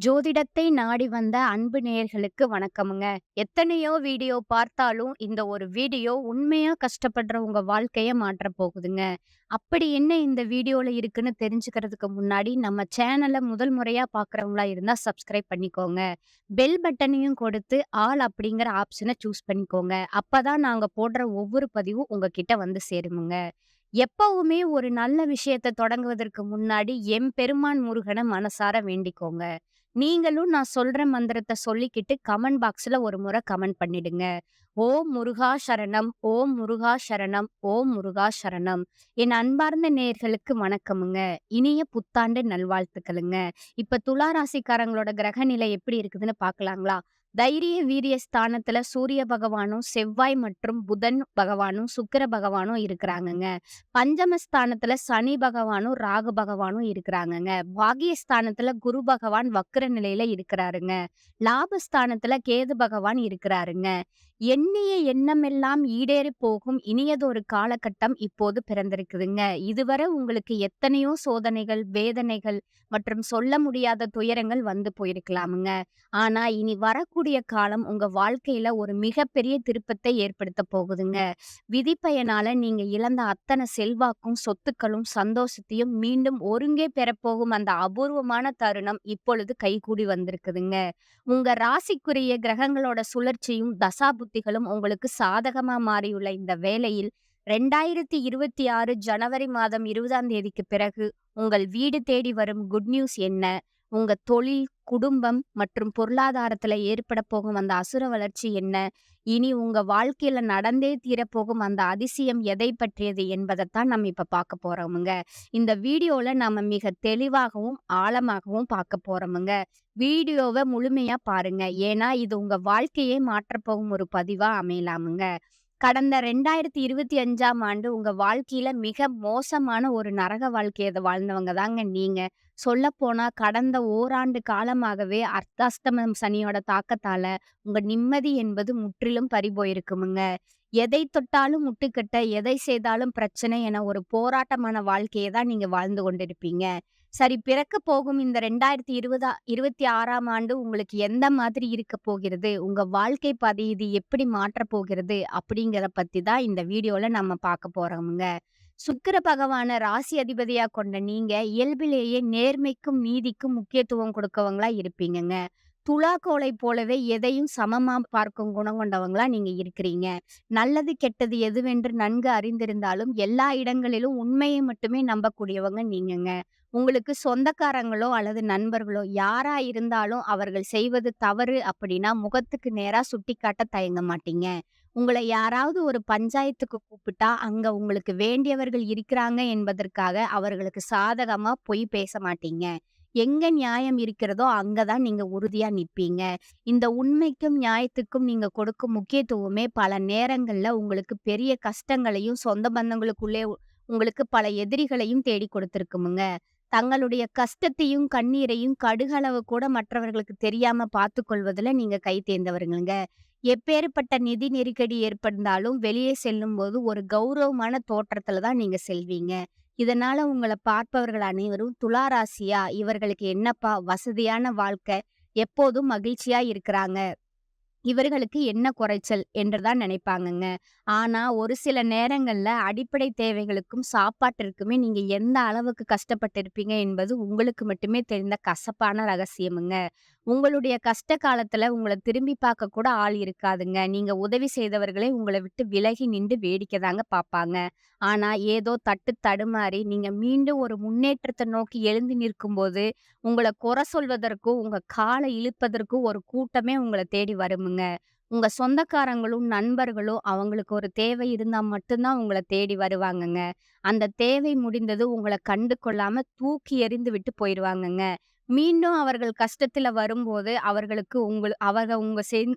ஜோதிடத்தை நாடி வந்த அன்பு நேயர்களுக்கு வணக்கமுங்க. எத்தனையோ வீடியோ பார்த்தாலும், இந்த ஒரு வீடியோ உண்மையா கஷ்டப்படுற உங்க வாழ்க்கைய மாற்றப் போகுதுங்க. அப்படி என்ன இந்த வீடியோல இருக்குன்னு தெரிஞ்சுக்கிறதுக்கு முன்னாடி, நம்ம சேனல முதல் முறையா பார்க்குறவங்களா இருந்தா சப்ஸ்கிரைப் பண்ணிக்கோங்க. பெல் பட்டனையும் கொடுத்து, ஆல் அப்படிங்கிற ஆப்ஷன சூஸ் பண்ணிக்கோங்க. அப்பதான் நாங்க போடுற ஒவ்வொரு பதிவும் உங்ககிட்ட வந்து சேருமுங்க. எப்பவுமே ஒரு நல்ல விஷயத்த தொடங்குவதற்கு முன்னாடி எம்பெருமான் முருகன மனசார வேண்டிக்கோங்க. நீங்களும் நான் சொல்ற மந்திரத்த சொல்லிக்கிட்டு கமெண்ட் பாக்ஸ்ல ஒரு முறை கமெண்ட் பண்ணிடுங்க. ஓம் முருகா சரணம், ஓம் முருகா சரணம், ஓம் முருகா சரணம். என் அன்பார்ந்த நேயர்களுக்கு வணக்கமுங்க. இனிய புத்தாண்டு நல்வாழ்த்துக்களுங்க. இப்ப துலா ராசிக்காரங்களோட கிரக நிலை எப்படி இருக்குதுன்னு பார்க்கலாங்களா? தைரிய வீரிய ஸ்தானத்துல சூரிய பகவானும், செவ்வாய் மற்றும் புதன் பகவானும், சுக்கிர பகவானும் இருக்கிறாங்கங்க. பஞ்சமஸ்தானத்துல சனி பகவானும், ராகு பகவானும் இருக்கிறாங்கங்க. பாகியஸ்தானத்துல குரு பகவான் வக்ர நிலையில இருக்கிறாருங்க. லாபஸ்தானத்துல கேது பகவான் இருக்கிறாருங்க. எண்ணிய எண்ணமெல்லாம் ஈடேறி போகும் இனியதொரு காலகட்டம் இப்போது பிறந்திருக்குதுங்க. இதுவரை உங்களுக்கு எத்தனையோ சோதனைகள், வேதனைகள் மற்றும் சொல்ல முடியாத துயரங்கள் வந்து போயிருக்கலாமுங்க. ஆனா இனி வரக்கூடிய காலம் உங்க வாழ்க்கையில ஒரு மிகப்பெரிய திருப்பத்தை ஏற்படுத்த போகுதுங்க. விதிப்பயனால நீங்க இழந்த அத்தனை செல்வாக்கும், சொத்துக்களும், சந்தோஷத்தையும் மீண்டும் ஒருங்கே பெறப்போகும் அந்த அபூர்வமான தருணம் இப்பொழுது கைகூடி வந்திருக்குதுங்க. உங்க ராசிக்குரிய கிரகங்களோட சுழற்சியும், தசாபுத்திகளும் உங்களுக்கு சாதகமா மாறியுள்ள இந்த வேளையில் 2026 ஜனவரி மாதம் 20ஆம் தேதிக்கு பிறகு உங்கள் வீடு தேடி வரும் குட் நியூஸ் என்ன? உங்க தொழில், குடும்பம் மற்றும் பொருளாதாரத்துல ஏற்பட போகும் அந்த அசுர வளர்ச்சி என்ன? இனி உங்க வாழ்க்கையில நடந்தே தீரப்போகும் அந்த அதிசயம் எதை பற்றியது என்பதைத்தான் நம்ம இப்ப பார்க்க போறோமுங்க. இந்த வீடியோல நாம மிக தெளிவாகவும், ஆழமாகவும் பார்க்க போறோமுங்க. வீடியோவ முழுமையா பாருங்க. ஏன்னா இது உங்க வாழ்க்கையே மாற்றப் போகும் ஒரு பதிவா அமையலாமுங்க. கடந்த 2025ஆம் ஆண்டு உங்க வாழ்க்கையில மிக மோசமான ஒரு நரக வாழ்க்கைய வாழ்ந்தவங்க தாங்க நீங்க. சொல்லப்போனா கடந்த ஓராண்டு காலமாகவே அர்த்தாஷ்டமம் சனியோட தாக்கத்தால உங்க நிம்மதி என்பது முற்றிலும் பறிபோயிருக்குமுங்க. எதை தொட்டாலும் முட்டுக்கட்ட, எதை செய்தாலும் பிரச்சனை என ஒரு போராட்டமான வாழ்க்கைய தான் நீங்க வாழ்ந்து கொண்டிருப்பீங்க. சரி, பிறக்கப் போகும் இந்த 2026ஆம் ஆண்டு உங்களுக்கு எந்த மாதிரி இருக்கப் போகிறது? உங்க வாழ்க்கை பாதை இது எப்படி மாற்றப் போகிறது? அப்படிங்கிறத பத்தி தான் இந்த வீடியோல நம்ம பார்க்க போறோமுங்க. சுக்கிர பகவான ராசி அதிபதியா கொண்ட நீங்க இயல்பிலேயே நேர்மைக்கும், நீதிக்கும் முக்கியத்துவம் கொடுக்கவங்களா இருப்பீங்கங்க. துலாக்கோலை போலவே எதையும் சமமா பார்க்கும் குணம் கொண்டவங்களா நீங்க இருக்கிறீங்க. நல்லது, கெட்டது எதுவென்று நன்கு அறிந்திருந்தாலும் எல்லா இடங்களிலும் உண்மையை மட்டுமே நம்பக்கூடியவங்க நீங்கங்க. உங்களுக்கு சொந்தக்காரங்களோ அல்லது நண்பர்களோ யாரா இருந்தாலும் அவர்கள் செய்வது தவறு அப்படின்னா முகத்துக்கு நேரா சுட்டிக்காட்ட தயங்க மாட்டீங்க. உங்களை யாராவது ஒரு பஞ்சாயத்துக்கு கூப்பிட்டா அங்க உங்களுக்கு வேண்டியவர்கள் இருக்கிறாங்க என்பதற்காக அவர்களுக்கு சாதகமா பொய் பேச மாட்டீங்க. எங்க நியாயம் இருக்கிறதோ அங்கதான் நீங்க உறுதியா நிப்பீங்க. இந்த உண்மைக்கும் நியாயத்துக்கும் நீங்க கொடுக்கும் முக்கியத்துவமே பல நேரங்கள்ல உங்களுக்கு பெரிய கஷ்டங்களையும், சொந்த பந்தங்களுக்குள்ளே உங்களுக்கு பல எதிரிகளையும் தேடி கொடுத்திருக்குமுங்க. தங்களுடைய கஷ்டத்தையும், கண்ணீரையும் கடுகளவு கூட மற்றவர்களுக்கு தெரியாம பார்த்துக் கொள்வதுல நீங்க கை தேர்ந்தவருங்கங்க. எப்பேறுபட்ட நிதி நெருக்கடி ஏற்பட்டாலும் வெளியே செல்லும்போது ஒரு கௌரவமான தோற்றத்துல தான் நீங்க செல்வீங்க. இதனால உங்கள பார்ப்பவர்கள் அனைவரும் துலா ராசியா, இவர்களுக்கு என்னப்பா வசதியான வாழ்க்கை, எப்போதும் மகிழ்ச்சியா இருக்கிறாங்க, இவர்களுக்கு என்ன குறைச்சல் என்றுதான் நினைப்பாங்கங்க. ஆனா, ஒரு சில நேரங்கள்ல அடிப்படை தேவைகளுக்கும், சாப்பாட்டிற்குமே நீங்க எந்த அளவுக்கு கஷ்டப்பட்டிருப்பீங்க என்பது உங்களுக்கு மட்டுமே தெரிந்த கசப்பான ரகசியமுங்க. உங்களுடைய கஷ்ட காலத்துல உங்கள திரும்பி பார்க்க கூட ஆள் இருக்காதுங்க. நீங்க உதவி செய்தவர்களே உங்கள விட்டு விலகி நின்று வேடிக்கை தாங்க பார்ப்பாங்க. ஆனா, ஏதோ தட்டு தடுமாறி நீங்க மீண்டும் ஒரு முன்னேற்றத்த நோக்கி எழுந்து நிற்கும்போது, உங்கள குறை சொல்வதற்கும், உங்க கால இழுப்பதற்கும் ஒரு கூட்டமே உங்கள தேடி வருமுங்க. உங்க சொந்தக்காரங்களும், நண்பர்களும் அவங்களுக்கு ஒரு தேவை இருந்தா மட்டும் தான் உங்கள தேடி வருவாங்கங்க. அந்த தேவை முடிந்தது உங்கள கண்டு கொள்ளாம தூக்கி எறிந்து விட்டு போயிருவாங்கங்க. மீண்டும் அவர்கள் கஷ்டத்துல வரும்போது, அவர்களுக்கு அவங்க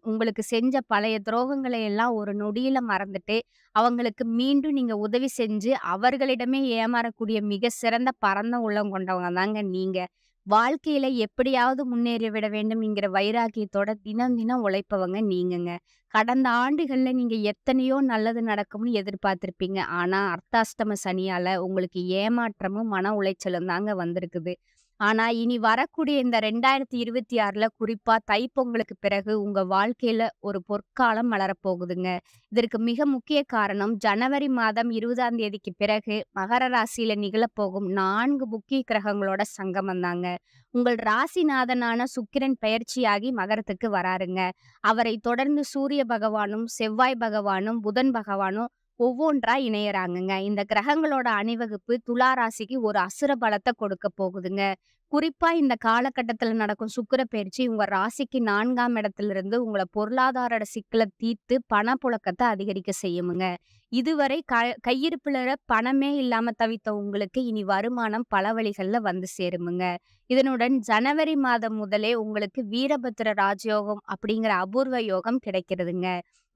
உங்களுக்கு செஞ்ச பழைய துரோகங்களை எல்லாம் ஒரு நொடியில மறந்துட்டு, அவங்களுக்கு மீண்டும் நீங்க உதவி செஞ்சு, அவர்களிடமே ஏமாறக்கூடிய மிக சிறந்த பரந்த உள்ளம் கொண்டவங்க தாங்க நீங்க. வாழ்க்கையில எப்படியாவது முன்னேறி விட வேண்டும்ங்கிற வைராக்கியத்தோட தினம் தினம் உழைப்பவங்க நீங்கங்க. கடந்த ஆண்டுகள்ல நீங்க எத்தனையோ நல்லது நடக்கும்னு எதிர்பார்த்திருப்பீங்க. ஆனா அர்த்தாஷ்டம சனியால உங்களுக்கு ஏமாற்றமும், மன உளைச்சலும் தாங்க வந்திருக்குது. ஆனா, இனி வரக்கூடிய இந்த 2026ல குறிப்பா தைப்பொங்கலுக்கு பிறகு உங்க வாழ்க்கையில ஒரு பொற்காலம் மலரப்போகுதுங்க. இதற்கு மிக முக்கிய காரணம் ஜனவரி மாதம் 20ஆம் தேதிக்கு பிறகு மகர ராசியில நிகழப்போகும் 4 முக்கிய கிரகங்களோட சங்கமம் தாங்க. உங்கள் ராசிநாதனான சுக்கிரன் பெயர்ச்சியாகி மகரத்துக்கு வராருங்க. அவரைத் தொடர்ந்து சூரிய பகவானும், செவ்வாய் பகவானும், புதன் பகவானும் ஒவ்வொன்றா இணையறாங்கங்க. இந்த கிரகங்களோட அணிவகுப்பு துலா ராசிக்கு ஒரு அசுர பலத்த கொடுக்க போகுதுங்க. குறிப்பா இந்த காலகட்டத்துல நடக்கும் சுக்கிர பெயர்ச்சி உங்க ராசிக்கு 4ஆம் இடத்திலிருந்து உங்கள பொருளாதார சிக்கல தீர்த்து பணப்புழக்கத்த அதிகரிக்க செய்யுமுங்க. இதுவரை கையிருப்புல பணமே இல்லாம தவித்த உங்களுக்கு இனி வருமானம் பல வழிகள்ல வந்து சேருமுங்க. இதனுடன் ஜனவரி மாதம் முதலே உங்களுக்கு வீரபத்திர ராஜயோகம் அப்படிங்கிற அபூர்வ யோகம் கிடைக்கிறதுங்க.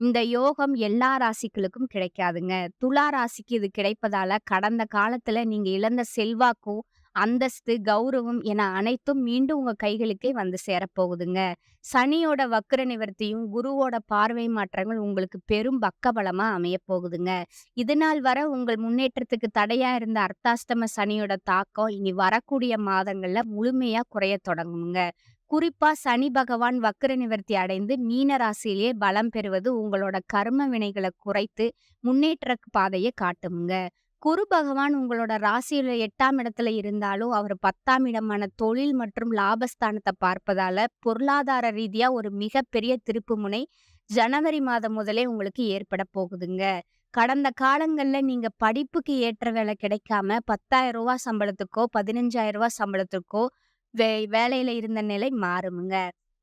இந்த யோகம் எல்லா ராசிகளுக்கும் கிடைக்காதுங்க. துலா ராசிக்கு இது கிடைப்பதால கடந்த காலத்துல நீங்க இழந்த செல்வாக்கும், அந்தஸ்து, கௌரவம் என அனைத்தும் மீண்டும் உங்க கைகளுக்கே வந்து சேரப்போகுதுங்க. சனியோட வக்ர நிவர்த்தியும், குருவோட பார்வை மாற்றங்கள் உங்களுக்கு பெரும் பக்கபலமா அமையப் போகுதுங்க. இதுநாள் வரை உங்கள் முன்னேற்றத்துக்கு தடையா இருந்த அர்த்தாஷ்டம சனியோட தாக்கம் இனி வரக்கூடிய மாதங்கள்ல முழுமையா குறையத் தொடங்குங்க. குறிப்பா சனி பகவான் வக்ர நிவர்த்தி அடைந்து மீன ராசியிலேயே பலம் பெறுவது உங்களோட கர்ம வினைகளை குறைத்து முன்னேற்ற பாதையை காட்டுமுங்க. குரு பகவான் உங்களோட ராசியில 8ஆம் இடத்துல இருந்தாலும் அவர் 10ஆம் இடமான தொழில் மற்றும் லாபஸ்தானத்தை பார்ப்பதால பொருளாதார ரீதியா ஒரு மிகப்பெரிய திருப்புமுனை ஜனவரி மாதம் முதலே உங்களுக்கு ஏற்பட போகுதுங்க. கடந்த காலங்கள்ல நீங்க படிப்புக்கு ஏற்ற வேலை கிடைக்காம ரூ. 10,000 சம்பளத்துக்கோ, ரூ. 15,000 சம்பளத்துக்கோ வேலையில இருந்த நிலை மாறுமுங்க.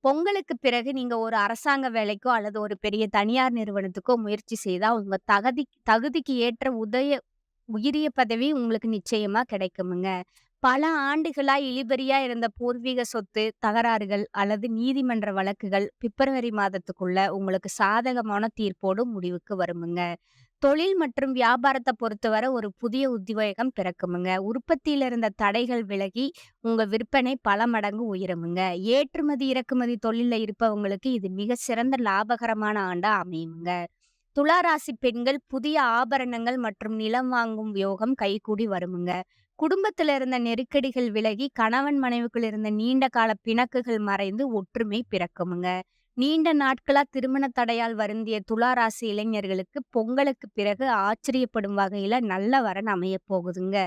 பொங்கலுக்கு பிறகு நீங்க ஒரு அரசாங்க வேலைக்கோ அல்லது ஒரு பெரிய தனியார் நிறுவனத்துக்கோ முயற்சி செய்தா உங்க தகுதிக்கு ஏற்ற உயரிய பதவி உங்களுக்கு நிச்சயமா கிடைக்குமுங்க. பல ஆண்டுகளா இழுபறியா இருந்த பூர்வீக சொத்து தகராறுகள் அல்லது நீதிமன்ற வழக்குகள் பிப்ரவரி மாதத்துக்குள்ள உங்களுக்கு சாதகமான தீர்ப்போடு முடிவுக்கு வருமுங்க. தொழில் மற்றும் வியாபாரத்தை பொறுத்தவரை ஒரு புதிய உத்வேகம் பிறக்குமுங்க. உற்பத்தியில இருந்த தடைகள் விலகி உங்க விற்பனை பல மடங்கு உயருமுங்க. ஏற்றுமதி இறக்குமதி தொழில்ல இருப்பவங்களுக்கு இது மிக சிறந்த லாபகரமான ஆண்டா அமையுமுங்க. துலா ராசி பெண்கள் புதிய ஆபரணங்கள் மற்றும் நிலம் வாங்கும் யோகம் கைகூடி வருமுங்க. குடும்பத்துல இருந்த நெருக்கடிகள் விலகி கணவன் மனைவிக்குள் இருந்த நீண்ட கால பிணக்குகள் மறைந்து ஒற்றுமை பிறக்குமுங்க. நீண்ட நாட்களா திருமண தடையால் வருந்திய துலா ராசி இளைஞர்களுக்கு பொங்கலுக்கு பிறகு ஆச்சரியப்படும் வகையில நல்ல வரன் அமையப் போகுதுங்க.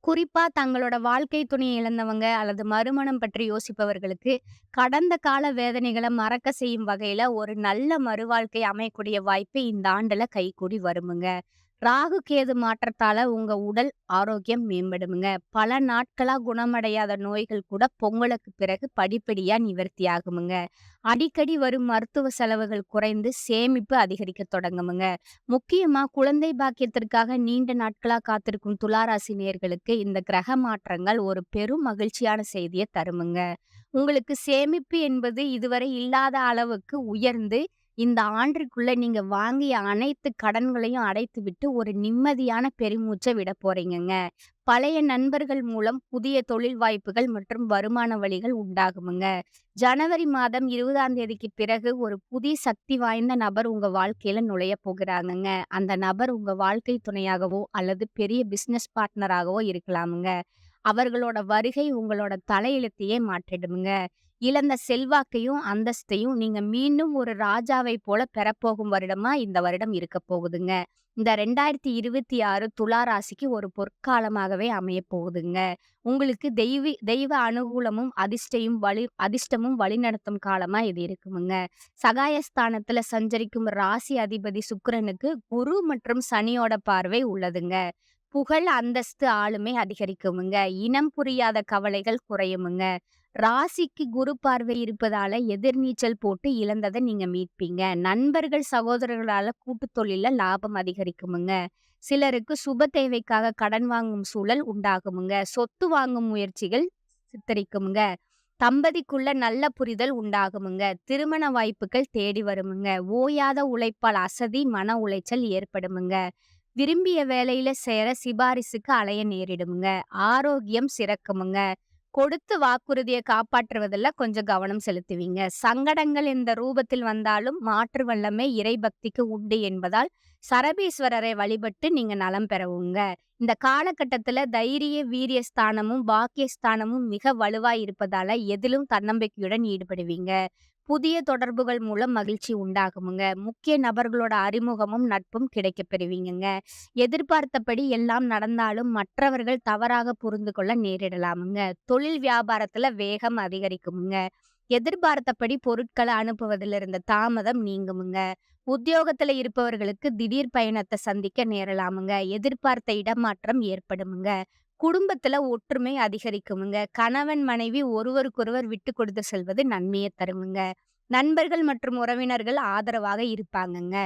குறிப்பா தங்களோட வாழ்க்கை துணையை இழந்தவங்க அல்லது மறுமணம் பற்றி யோசிப்பவர்களுக்கு கடந்த கால வேதனைகளை மறக்க செய்யும் வகையில ஒரு நல்ல மறுவாழ்க்கை அமையக்கூடிய வாய்ப்பு இந்த ஆண்டுல கைகூடி வருமுங்க. ராகு கேது மாற்றத்தால உங்க உடல் ஆரோக்கியம் மேம்படுமுங்க. பல நாட்களா குணமடையாத நோய்கள் கூட பொங்கலுக்கு பிறகு படிப்படியா நிவர்த்தி ஆகுமுங்க. அடிக்கடி வரும் மருத்துவ செலவுகள் குறைந்து சேமிப்பு அதிகரிக்க தொடங்குமுங்க. முக்கியமா குழந்தை பாக்கியத்திற்காக நீண்ட நாட்களா காத்திருக்கும் துளாராசி நேயர்களுக்கு இந்த கிரக மாற்றங்கள் ஒரு பெரும் மகிழ்ச்சியான செய்தியை தருமுங்க. உங்களுக்கு சேமிப்பு என்பது இதுவரை இல்லாத அளவுக்கு உயர்ந்து இந்த ஆண்டிற்குள்ள நீங்க வாங்கிய அனைத்து கடன்களையும் அடைத்துவிட்டு ஒரு நிம்மதியான பெருமூச்சை விட போறீங்கங்க. பழைய நண்பர்கள் மூலம் புதிய தொழில் வாய்ப்புகள் மற்றும் வருமான வழிகள் உண்டாகுமுங்க. ஜனவரி மாதம் 20ஆம் தேதிக்கு பிறகு ஒரு புதிய சக்தி வாய்ந்த நபர் உங்க வாழ்க்கையில நுழைய போகிறாங்கங்க. அந்த நபர் உங்க வாழ்க்கை துணையாகவோ அல்லது பெரிய பிசினஸ் பார்ட்னராகவோ இருக்கலாமுங்க. அவர்களோட வருகை உங்களோட தலையெழுத்தையே மாற்றிடுமுங்க. இழந்த செல்வாக்கையும் அந்தஸ்தையும் நீங்க மீண்டும் ஒரு ராஜாவை போல பெறப்போகும் வருடமா இந்த வருடம் இருக்க போகுதுங்க. இந்த 2026 துலா ராசிக்கு ஒரு பொற்காலமாகவே அமையப் போகுதுங்க. உங்களுக்கு தெய்வ அனுகூலமும் அதிர்ஷ்டமும் வழிநடத்தும் காலமா இது இருக்குமுங்க. சகாயஸ்தானத்துல சஞ்சரிக்கும் ராசி அதிபதி சுக்கிரனுக்கு குரு மற்றும் சனியோட பார்வை உள்ளதுங்க. புகழ், அந்தஸ்து, ஆளுமை அதிகரிக்குமுங்க. இனம் புரியாத கவலைகள் குறையுமுங்க. ராசிக்கு குரு பார்வை இருப்பதால எதிர்நீச்சல் போட்டு இழந்ததை நீங்க மீட்பீங்க. நண்பர்கள், சகோதரர்களால கூட்டுத் தொழில்ல லாபம் அதிகரிக்குமுங்க. சிலருக்கு சுப தேவைக்காக கடன் வாங்கும் சூழல் உண்டாகுமுங்க. சொத்து வாங்கும் முயற்சிகள் சித்தரிக்குமுங்க. தம்பதிக்குள்ள நல்ல புரிதல் உண்டாகுமுங்க. திருமண வாய்ப்புகள் தேடி வருமுங்க. ஓயாத உழைப்பால் அசதி, மன உளைச்சல் ஏற்படுமுங்க. விரும்பிய வேலையில சேர சிபாரிசுக்கு அலைய நேரிடுமுங்க. ஆரோக்கியம் சிறக்குமுங்க. கொடுத்து வாக்குறுதிய காப்பாற்றுவதில கொஞ்சம் கவனம் செலுத்துவீங்க. சங்கடங்கள் இந்த ரூபத்தில் வந்தாலும் மாற்று வல்லமை இறைபக்திக்கு உண்டு என்பதால், சரபீஸ்வரரை வழிபட்டு நீங்க நலம் பெறவுங்க. இந்த காலகட்டத்தில தைரிய, வீரிய ஸ்தானமும், பாக்கிய ஸ்தானமும் மிக வலுவா இருப்பதால, எதிலும் தன்னம்பிக்கையுடன் ஈடுபடுவீங்க. புதிய தொடர்புகள் மூலம் மகிழ்ச்சி உண்டாகுமுங்க. முக்கிய நபர்களோட அறிமுகமும், நட்பும் கிடைக்கப் பெறுவீங்கங்க. எதிர்பார்த்தபடி எல்லாம் நடந்தாலும் மற்றவர்கள் தவறாக புரிந்து கொள்ள நேரிடலாமுங்க. தொழில் வியாபாரத்துல வேகம் அதிகரிக்குமுங்க. எதிர்பார்த்தபடி பொருட்களை அனுப்புவதில் இருந்த தாமதம் நீங்குமுங்க. உத்தியோகத்துல இருப்பவர்களுக்கு திடீர் பயணத்தை சந்திக்க நேரலாமுங்க. எதிர்பார்த்த இடமாற்றம் ஏற்படுமுங்க. குடும்பத்துல ஒற்றுமை அதிகரிக்குமுங்க. கணவன் மனைவி ஒருவருக்கொருவர் விட்டு கொடுத்து செல்வது நன்மையை தருமுங்க. நண்பர்கள் மற்றும் உறவினர்கள் ஆதரவாக இருப்பாங்கங்க.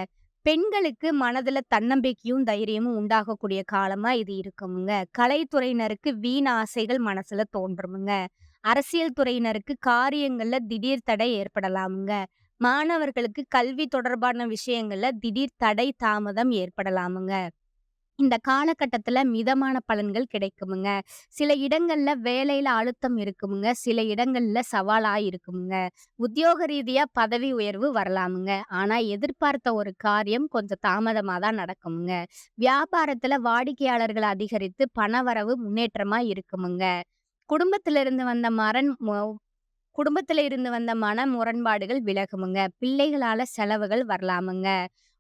பெண்களுக்கு மனதுல தன்னம்பிக்கையும், தைரியமும் உண்டாகக்கூடிய காலமா இது இருக்குமுங்க. கலைத்துறையினருக்கு வீண் ஆசைகள் மனசுல தோன்றுமுங்க. அரசியல் துறையினருக்கு காரியங்கள்ல திடீர் தடை ஏற்படலாமுங்க. மாணவர்களுக்கு கல்வி தொடர்பான விஷயங்கள்ல திடீர் தடை, தாமதம் ஏற்படலாமுங்க. இந்த காலகட்டத்துல மிதமான பலன்கள் கிடைக்குமுங்க. சில இடங்கள்ல வேலையில அழுத்தம் இருக்குமுங்க. சில இடங்கள்ல சவாலா இருக்குமுங்க. உத்தியோக ரீதியா பதவி உயர்வு வரலாமுங்க. ஆனா எதிர்பார்த்த ஒரு காரியம் கொஞ்சம் தாமதமா தான் நடக்குமுங்க. வியாபாரத்துல வாடிக்கையாளர்கள் அதிகரித்து பணவரவு முன்னேற்றமா இருக்குமுங்க. குடும்பத்திலிருந்து வந்த மரண் மொ குடும்பத்தில இருந்து வந்த மன முரண்பாடுகள் விலகுமுங்க. பிள்ளைகளால செலவுகள் வரலாமுங்க.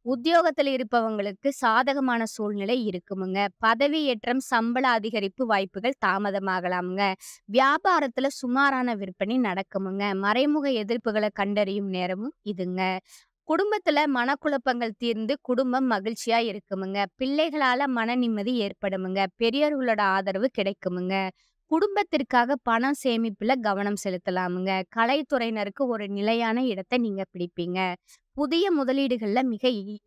உத்தியோகத்துல இருப்பவங்களுக்கு சாதகமான சூழ்நிலை இருக்குமுங்க. பதவி ஏற்றம், சம்பள அதிகரிப்பு வாய்ப்புகள் தாமதமாகலாமுங்க. வியாபாரத்துல சுமாரான விற்பனை நடக்குமுங்க. மறைமுக எதிர்ப்புகளை கண்டறியும் நேரமும் இதுங்க. குடும்பத்துல மனக்குழப்பங்கள் தீர்ந்து குடும்பம் மகிழ்ச்சியா இருக்குமுங்க. பிள்ளைகளால மன நிம்மதி ஏற்படுமுங்க. பெரியோர்களோட ஆதரவு கிடைக்குமுங்க. குடும்பத்திற்காக பணம் சேமிப்புல கவனம் செலுத்தலாமுங்க. கலைத்துறையினருக்கு ஒரு நிலையான இடத்தை நீங்க பிடிப்பீங்க. புதிய முதலீடுகள்ல மிக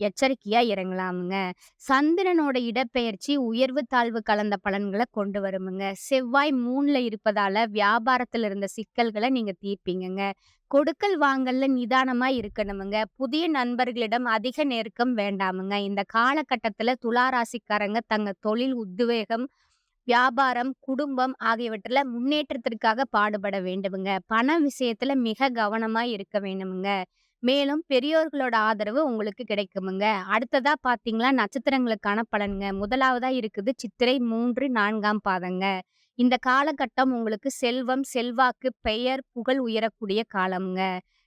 எச்சரிக்கையா இறங்கலாமுங்க. சந்திரனோட இடப்பெயர்ச்சி உயர்வு தாழ்வு கலந்த பலன்களை கொண்டு வருமுங்க. செவ்வாய் 3ல இருப்பதால வியாபாரத்துல இருந்த சிக்கல்களை நீங்க தீர்ப்பீங்கங்க. கொடுக்கல் வாங்கல்ல நிதானமா இருக்கணுமுங்க. புதிய நண்பர்களிடம் அதிக நெருக்கம் வேண்டாமுங்க. இந்த காலகட்டத்துல துலா ராசிக்காரங்க தங்க தொழில் உத்வேகம், வியாபாரம், குடும்பம் ஆகியவற்றில முன்னேற்றத்திற்காக பாடுபட வேண்டுமுங்க. பண விஷயத்துல மிக கவனமா இருக்க வேண்டுமுங்க. மேலும் பெரியோர்களோட ஆதரவு உங்களுக்கு கிடைக்குமுங்க. அடுத்ததா பார்த்தீங்கன்னா, நட்சத்திரங்களுக்கான பலன்ங்க. முதலாவதா இருக்குது சித்திரை 3, 4ஆம் பாதங்க. இந்த காலகட்டம் உங்களுக்கு செல்வம், செல்வாக்கு, பெயர், புகழ் உயரக்கூடிய காலம்ங்க.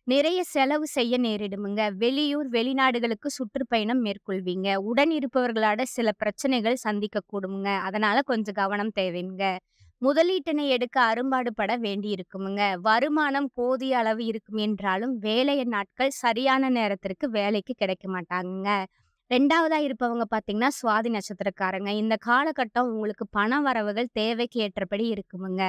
நிறைய செலவு செய்ய நேரிடுமுங்க. வெளியூர், வெளிநாடுகளுக்கு சுற்றுப்பயணம் மேற்கொள்வீங்க. உடன் இருப்பவர்களோட சில பிரச்சனைகள் சந்திக்க கூடுமுங்க. அதனால கொஞ்சம் கவனம் தேவைங்க. முதலீட்டினை எடுக்க அரும்பாடுபட வேண்டியிருக்குமுங்க. வருமானம் போதிய அளவு இருக்கும் என்றாலும், வேலை நாட்கள் சரியான நேரத்திற்கு வேலைக்கு கிடைக்க மாட்டாங்கங்க. 2வதா இருப்பவங்க பார்த்தீங்கன்னா, சுவாதி நட்சத்திரக்காரங்க. இந்த காலகட்டம் உங்களுக்கு பண வரவுகள் தேவைக்கு ஏற்றபடி இருக்குமுங்க.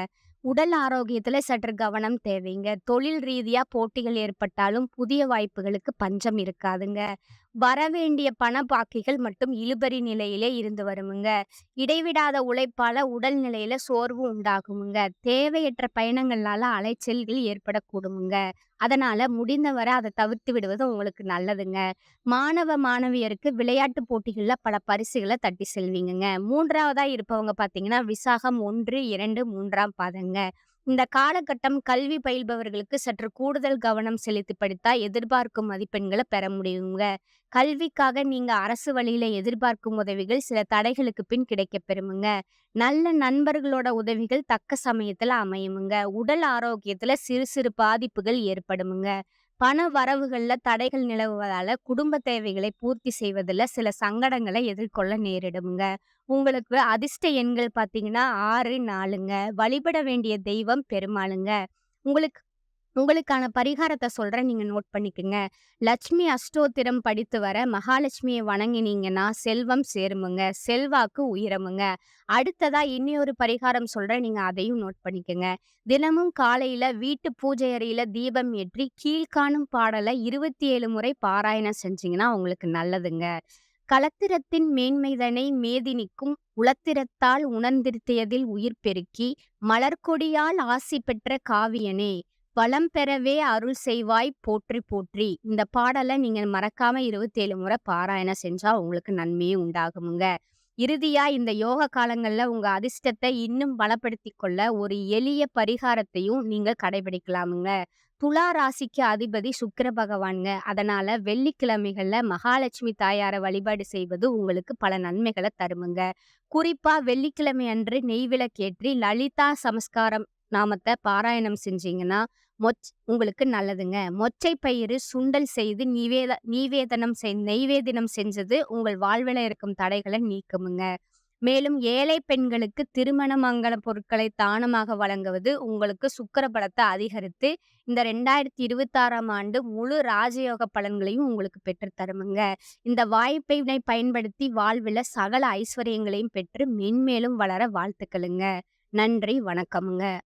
உடல் ஆரோக்கியத்துல சற்று கவனம் தேவைங்க. தொழில் ரீதியா போட்டிகள் ஏற்பட்டாலும் புதிய வாய்ப்புகளுக்கு பஞ்சம் இருக்காதுங்க. வரவேண்டிய பண பாக்கிகள் மட்டும் இழுபறி நிலையிலே இருந்து வருமுங்க. இடைவிடாத உழைப்பால உடல் நிலையில சோர்வு உண்டாகுமுங்க. தேவையற்ற பயணங்கள்னால அலைச்சல்கள் ஏற்படக்கூடுமுங்க. அதனால முடிந்தவரை அதை தவிர்த்து விடுவது உங்களுக்கு நல்லதுங்க. மாணவ மாணவியருக்கு விளையாட்டு போட்டிகள்ல பல பரிசுகளை தட்டி செல்வீங்கங்க. 3வதா இருப்பவங்க பார்த்தீங்கன்னா, விசாகம் 1, 2, 3ஆம் பாதங்க. இந்த காலகட்டம் கல்வி பயில்பவர்களுக்கு சற்று கூடுதல் கவனம் செலுத்தி படித்தா எதிர்பார்க்கும் மதிப்பெண்களை பெற முடியுங்க. கல்விக்காக நீங்க அரசு வழியில எதிர்பார்க்கும் உதவிகள் சில தடைகளுக்கு பின் கிடைக்கப் பெறுமுங்க. நல்ல நண்பர்களோட உதவிகள் தக்க சமயத்துல அமையுமுங்க. உடல் ஆரோக்கியத்துல சிறு சிறு பாதிப்புகள் ஏற்படுமுங்க. பண வரவுகள்ல தடைகள் நிலவுவதால குடும்ப தேவைகளை பூர்த்தி செய்வதில் சில சங்கடங்களை எதிர்கொள்ள நேரிடுமுங்க. உங்களுக்கு அதிர்ஷ்ட எண்கள் பார்த்தீங்கன்னா 6, 4ங்க. வழிபட வேண்டிய தெய்வம் பெருமாளுங்க. உங்களுக்கு உங்களுக்கான பரிகாரத்த சொல்றேன். நீங்க நோட் பண்ணிக்கங்க. லட்சுமி அஷ்டோத்திரம் படித்து வர மகாலட்சுமிய வணங்கினீங்கன்னா செல்வம் சேருமுங்க. செல்வாக்கு உயருமுங்க. அடுத்ததா இன்னியொரு பரிகாரம் சொல்றேன். நீங்க அதையும் நோட் பண்ணிக்கங்க. தினமும் காலையில வீட்டு பூஜை அறையில தீபம் ஏற்றி கீழ்காணும் பாடலை 27 முறை பாராயணம் செஞ்சீங்கன்னா உங்களுக்கு நல்லதுங்க. களத்திரத்தின் மேன்மைதனை மேதினிக்கும் உளத்திரத்தால் உணர்ந்திருத்தியதில் உயிர் பெருக்கி மலர்க்கொடியால் ஆசி பெற்ற காவியனே வளம் பெறவே அருள் செய்வாய் போற்றி போற்றி. இந்த பாடலை நீங்க மறக்காம 27 முறை பாராயணம் செஞ்சா உங்களுக்கு நன்மையே உண்டாகுமுங்க. இறுதியா இந்த யோக காலங்கள்ல உங்க அதிர்ஷ்டத்த இன்னும் பலப்படுத்திக் கொள்ள ஒரு எளிய பரிகாரத்தையும் நீங்க கடைபிடிக்கலாமுங்க. துலா ராசிக்கு அதிபதி சுக்கிர பகவான்ங்க. அதனால வெள்ளிக்கிழமைகள்ல மகாலட்சுமி தாயார வழிபாடு செய்வது உங்களுக்கு பல நன்மைகள தருமுங்க. குறிப்பா வெள்ளிக்கிழமை அன்று நெய் விளக்கேற்றி லலிதா சமஸ்காரம் நாமத்த பாராயணம் செஞ்சீங்கன்னா, உங்களுக்கு நல்லதுங்க. மொச்சை பயிறு சுண்டல் செய்து நெய்வேதனம் செஞ்சது உங்கள் வாழ்வில இருக்கும் தடைகள நீக்குமுங்க. மேலும் ஏழை பெண்களுக்கு திருமண மங்கல பொருட்களை தானமாக வழங்குவது உங்களுக்கு சுக்கிர பலத்த அதிகரித்து, இந்த 2026ஆம் ஆண்டு முழு ராஜயோக பலன்களையும் உங்களுக்கு பெற்றுத் தருமுங்க. இந்த வாய்ப்பினை பயன்படுத்தி வாழ்வில சகல ஐஸ்வர்யங்களையும் பெற்று மென்மேலும் வளர வாழ்த்துக்களுங்க. நன்றி, வணக்கமுங்க.